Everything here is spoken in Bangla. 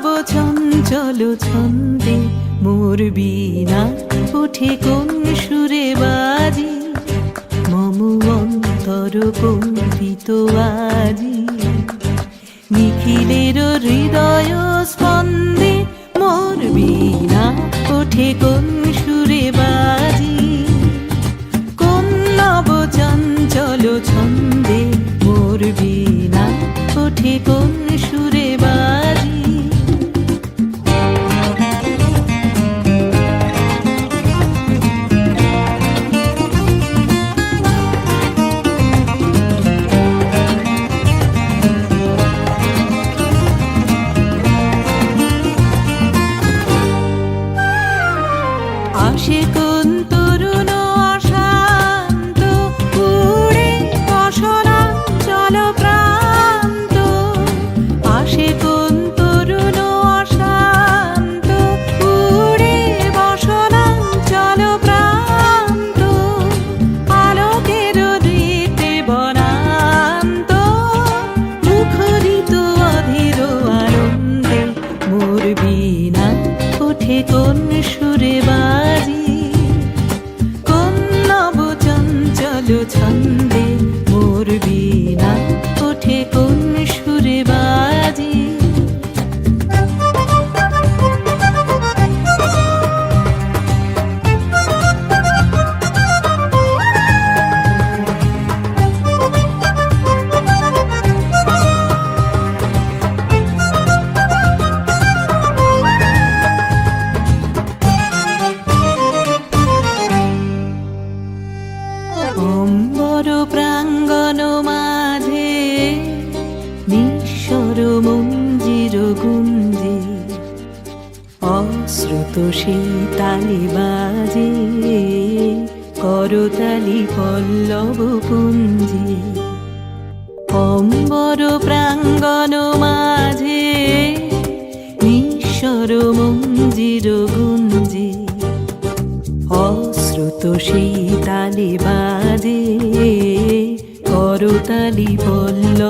চঞ্চল ছন্দে মোর বীণা ওঠে কোন সুরে বাজি, মম অন্তর কম্পিত আজি। নিখিলের হৃদয় স্পন্দে মোর বীণা ওঠে কোন সুরে বাজি, কোন নব চঞ্চল ছন্দে মোর বীণা ওঠে কোন সুরে বাজি। আসে কোন তরুণ অশান্ত উড়ে বসনাঞ্চল প্রান্ত, আসে কোন তরুণ অশান্ত উড়ে বসনাঞ্চল প্রান্ত, আলোকের দীপ্তে বনান্ত মুখরিত অধীর আনন্দে মোর বীণা ওঠে কোন সুরে বাজি, কোন নব চঞ্চল ছন্দে মোর বীণা ওঠে কোন সুরে বাজি। অম্বর প্রাঙ্গণ মাঝে নিঃস্বর মঞ্জির গুঞ্জে, অশ্রুত সেই তালি বাজে করতালি পল্লব পুঞ্জে। অম্বর প্রাঙ্গণ মাঝে নিঃস্বর মঞ্জির গুঞ্জে, অশ্রুত সেই তালি বাজে করতালি পল্লব